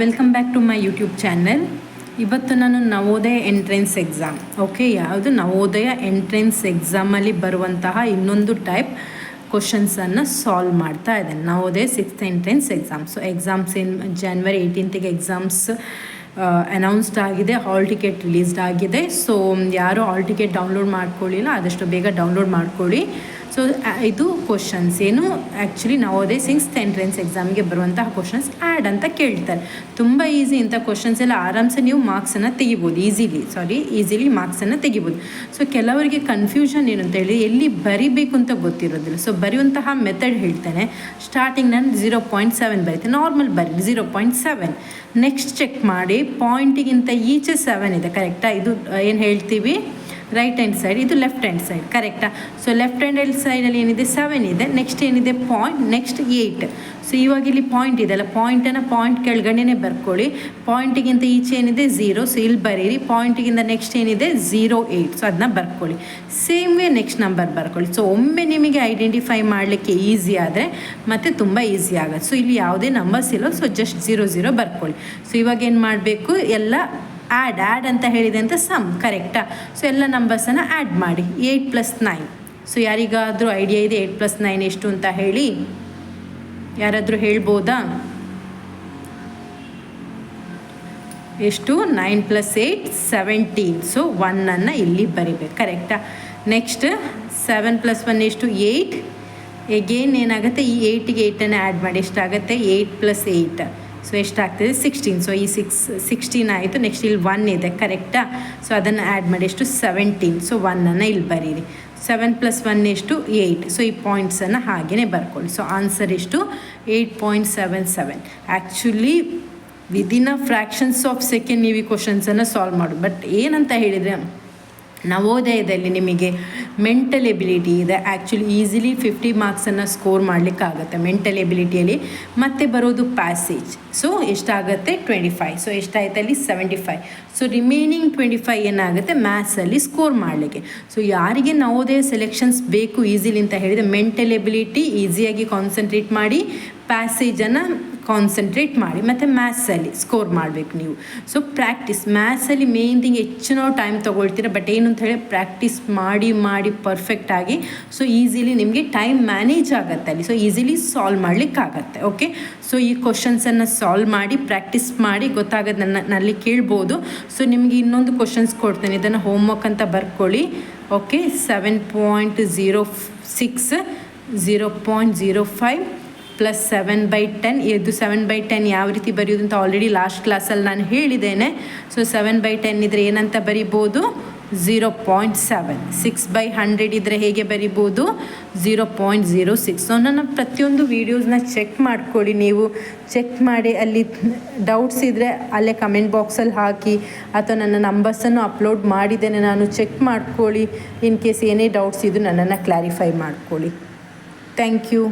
Welcome back to my YouTube channel. ಇವತ್ತು ನಾನು Navodaya entrance exam ಯಾವುದು ನವೋದಯ ಎಂಟ್ರೆನ್ಸ್ ಎಕ್ಸಾಮಲ್ಲಿ ಬರುವಂತಹ ಇನ್ನೊಂದು ಟೈಪ್ ಕ್ವಶನ್ಸನ್ನು ಸಾಲ್ವ್ ಮಾಡ್ತಾ ಇದ್ದೇನೆ. Navodaya 6th entrance exam. So exams January 18th exams announced ಆಗಿದೆ, ಹಾಲ್ ಟಿಕೆಟ್ ರಿಲೀಸ್ಡ್ ಆಗಿದೆ. ಸೊ ಯಾರು ಹಾಲ್ ಟಿಕೆಟ್ ಡೌನ್ಲೋಡ್ ಮಾಡ್ಕೊಳ್ಳಿಲ್ಲ ಆದಷ್ಟು ಬೇಗ ಡೌನ್ಲೋಡ್ ಮಾಡ್ಕೊಳ್ಳಿ. ಸೊ ಇದು ಕ್ವಶನ್ಸ್ ಏನು ಆ್ಯಕ್ಚುಲಿ ನವೋದಯ 6th ಎಂಟ್ರೆನ್ಸ್ ಎಕ್ಸಾಮ್ಗೆ ಬರುವಂತಹ ಕ್ವಶನ್ಸ್ ಆ್ಯಡ್ ಅಂತ ಕೇಳ್ತಾರೆ. ತುಂಬ ಈಸಿ ಇಂಥ ಕ್ವಶನ್ಸ್ ಎಲ್ಲ ಆರಾಮ್ಸೆ ನೀವು ಮಾರ್ಕ್ಸನ್ನು ತೆಗಿಬೋದು, ಈಸಿಲಿ ಮಾರ್ಕ್ಸನ್ನು ತೆಗಿಬೋದು. ಸೊ ಕೆಲವರಿಗೆ ಕನ್ಫ್ಯೂಷನ್ ಏನು ಅಂತೇಳಿ ಎಲ್ಲಿ ಬರಿಬೇಕು ಅಂತ ಗೊತ್ತಿರೋದಿಲ್ಲ. ಸೊ ಬರೆಯುವಂತಹ ಮೆಥಡ್ ಹೇಳ್ತೇನೆ. ಸ್ಟಾರ್ಟಿಂಗ್ ನಾನು 0.7 ಬರೀತೇನೆ, ನಾರ್ಮಲ್ ಬರೀ 0.7. ನೆಕ್ಸ್ಟ್ ಚೆಕ್ ಮಾಡಿ, ಪಾಯಿಂಟಿಗಿಂತ ಈಚೆ 7 ಇದೆ, ಕರೆಕ್ಟಾ? ಇದು ಏನು ಹೇಳ್ತೀವಿ ರೈಟ್ ಹ್ಯಾಂಡ್ ಸೈಡ್, ಇದು ಲೆಫ್ಟ್ ಹ್ಯಾಂಡ್ ಸೈಡ್, ಕರೆಕ್ಟಾ? ಸೊ ಲೆಫ್ಟ್ ಹ್ಯಾಂಡ್ ಸೈಡಲ್ಲಿ ಏನಿದೆ 7 ಇದೆ, ನೆಕ್ಸ್ಟ್ ಏನಿದೆ ಪಾಯಿಂಟ್, ನೆಕ್ಸ್ಟ್ 8. ಸೊ ಇವಾಗ ಇಲ್ಲಿ ಪಾಯಿಂಟ್ ಇದೆಲ್ಲ, ಪಾಯಿಂಟ್ ಕೆಳಗಡೆನೇ ಬರ್ಕೊಳ್ಳಿ. ಪಾಯಿಂಟಿಗಿಂತ ಈಚೆ ಏನಿದೆ 0, ಸೊ ಇಲ್ಲಿ ಬರೀರಿ. ಪಾಯಿಂಟಿಗಿಂತ ನೆಕ್ಸ್ಟ್ ಏನಿದೆ 0.8, ಸೊ ಅದನ್ನ ಬರ್ಕೊಳ್ಳಿ. ಸೇಮ್ ವೇ ನೆಕ್ಸ್ಟ್ ನಂಬರ್ ಬರ್ಕೊಳ್ಳಿ. ಸೊ ಒಮ್ಮೆ ನಿಮಗೆ ಐಡೆಂಟಿಫೈ ಮಾಡಲಿಕ್ಕೆ ಈಸಿ ಆದರೆ ಮತ್ತೆ ತುಂಬ ಈಸಿ ಆಗುತ್ತೆ. ಸೊ ಇಲ್ಲಿ ಯಾವುದೇ ನಂಬರ್ಸ್ ಇಲ್ಲ, ಸೊ ಜಸ್ಟ್ 0 ಬರ್ಕೊಳ್ಳಿ. ಸೊ ಇವಾಗ ಏನು ಮಾಡಬೇಕು, ಎಲ್ಲ ಆ್ಯಡ್ ಅಂತ ಹೇಳಿದೆ ಅಂತ ಸಮ್, ಕರೆಕ್ಟಾ? ಸೊ ಎಲ್ಲ ನಂಬರ್ಸನ್ನು ಆ್ಯಡ್ ಮಾಡಿ. 8 + 9. ಸೊ ಯಾರಿಗಾದರೂ ಐಡಿಯಾ ಇದೆ 8 + 9 ಎಷ್ಟು ಅಂತ ಹೇಳಿ? ಯಾರಾದರೂ ಹೇಳ್ಬೋದಾ? ಎಷ್ಟು? 9 + 8 17. ಸೊ 1 ಇಲ್ಲಿ ಬರಿಬೇಕು, ಕರೆಕ್ಟಾ? ನೆಕ್ಸ್ಟ್ 7 + 1 ಎಷ್ಟು? 8. ಎಗೇನ್ ಏನಾಗುತ್ತೆ, ಈ 8ಗೆ 8 ಆ್ಯಡ್ ಮಾಡಿ. ಎಷ್ಟಾಗುತ್ತೆ? 8 + 8. ಸೊ ಎಷ್ಟಾಗ್ತದೆ? 16. ಸೊ ಈ 16 ಆಯಿತು. ನೆಕ್ಸ್ಟ್ ಇಲ್ಲಿ 1 ಇದೆ, ಕರೆಕ್ಟಾ? ಸೊ ಅದನ್ನು ಆ್ಯಡ್ ಮಾಡಿ. ಎಷ್ಟು? 17. ಸೊ 1 ಇಲ್ಲಿ ಬರೀರಿ. 7 + 1 ಎಷ್ಟು? 8. ಸೊ ಈ ಪಾಯಿಂಟ್ಸನ್ನು ಹಾಗೆಯೇ ಬರ್ಕೊಳ್ಳಿ. ಸೊ ಆನ್ಸರ್ ಎಷ್ಟು? 8.77. Actually within a fractions of second ನೀವು ಈ ಕ್ವಶನ್ಸನ್ನು ಸಾಲ್ವ್ ಮಾಡೋದು. ಬಟ್ ಏನಂತ ಹೇಳಿದರೆ ನವೋದಯದಲ್ಲಿ ನಿಮಗೆ ಮೆಂಟಲ್ ಎಬಿಲಿಟಿ ಇದೆ. ಆ್ಯಕ್ಚುಲಿ ಈಸಿಲಿ 50 ಮಾರ್ಕ್ಸನ್ನು ಸ್ಕೋರ್ ಮಾಡಲಿಕ್ಕಾಗುತ್ತೆ ಮೆಂಟಲ್ ಎಬಿಲಿಟಿಯಲ್ಲಿ. ಮತ್ತೆ ಬರೋದು ಪ್ಯಾಸೇಜ್. ಸೊ ಎಷ್ಟಾಗುತ್ತೆ? 25. ಸೊ ಎಷ್ಟಾಯ್ತಲ್ಲಿ? 75. ಸೊ ರಿಮೈನಿಂಗ್ 25 ಏನಾಗುತ್ತೆ ಮ್ಯಾಥ್ಸಲ್ಲಿ ಸ್ಕೋರ್ ಮಾಡಲಿಕ್ಕೆ. ಸೊ ಯಾರಿಗೆ ನವೋದಯ ಸೆಲೆಕ್ಷನ್ಸ್ ಬೇಕು ಈಸಿಲಿ ಅಂತ ಹೇಳಿದರೆ ಮೆಂಟಲ್ ಎಬಿಲಿಟಿ ಈಸಿಯಾಗಿ ಕಾನ್ಸಂಟ್ರೇಟ್ ಮಾಡಿ, ಪ್ಯಾಸೇಜನ್ನು ಕಾನ್ಸಂಟ್ರೇಟ್ ಮಾಡಿ, ಮತ್ತು ಮ್ಯಾಥ್ಸಲ್ಲಿ ಸ್ಕೋರ್ ಮಾಡಬೇಕು ನೀವು. ಸೊ ಪ್ರಾಕ್ಟೀಸ್ ಮ್ಯಾಥ್ಸಲ್ಲಿ ಮೇನ್ ಥಿಂಗ್ ಹೆಚ್ಚು ನಾವು ಟೈಮ್ ತೊಗೊಳ್ತೀರ. ಬಟ್ ಏನು ಅಂತ ಹೇಳಿ ಪ್ರಾಕ್ಟೀಸ್ ಮಾಡಿ ಪರ್ಫೆಕ್ಟಾಗಿ ಸೊ ಈಸಿಲಿ ನಿಮಗೆ ಟೈಮ್ ಮ್ಯಾನೇಜ್ ಆಗುತ್ತೆ ಅಲ್ಲಿ. ಸೊ ಈಸಿಲಿ ಸಾಲ್ವ್ ಮಾಡಲಿಕ್ಕಾಗತ್ತೆ. ಓಕೆ, ಸೊ ಈ ಕ್ವಶನ್ಸನ್ನು ಸಾಲ್ವ್ ಮಾಡಿ ಪ್ರಾಕ್ಟೀಸ್ ಮಾಡಿ ಗೊತ್ತಾಗೋದು ನಲ್ಲಿ ಕೇಳ್ಬೋದು. ಸೊ ನಿಮಗೆ ಇನ್ನೊಂದು ಕ್ವಶನ್ಸ್ ಕೊಡ್ತೇನೆ, ಇದನ್ನು ಹೋಮ್ವರ್ಕ್ ಅಂತ ಬರ್ಕೊಳ್ಳಿ. ಓಕೆ, 7.06 0.05 + 7/10. ಇದು 7/10 ಯಾವ ರೀತಿ ಬರೆಯೋದು ಅಂತ ಆಲ್ರೆಡಿ ಲಾಸ್ಟ್ ಕ್ಲಾಸಲ್ಲಿ ನಾನು ಹೇಳಿದ್ದೇನೆ. ಸೊ 7/10 ಇದ್ದರೆ ಏನಂತ ಬರಿಬೋದು? 0.7. 6/100 ಇದ್ದರೆ ಹೇಗೆ ಬರಿಬೋದು? 0.06. ಸೊ ನನ್ನ ಪ್ರತಿಯೊಂದು ವೀಡಿಯೋಸ್ನ ಚೆಕ್ ಮಾಡ್ಕೊಳ್ಳಿ. ನೀವು ಚೆಕ್ ಮಾಡಿ ಅಲ್ಲಿ ಡೌಟ್ಸ್ ಇದ್ದರೆ ಅಲ್ಲೇ ಕಮೆಂಟ್ ಬಾಕ್ಸಲ್ಲಿ ಹಾಕಿ, ಅಥವಾ ನನ್ನ ನಂಬರ್ಸನ್ನು ಅಪ್ಲೋಡ್ ಮಾಡಿದ್ದೇನೆ, ನಾನು ಚೆಕ್ ಮಾಡ್ಕೊಳ್ಳಿ. ಇನ್ ಕೇಸ್ ಏನೇ ಡೌಟ್ಸ್ ಇದ್ದು ನನ್ನನ್ನು ಕ್ಲಾರಿಫೈ ಮಾಡ್ಕೊಳ್ಳಿ. Thank you.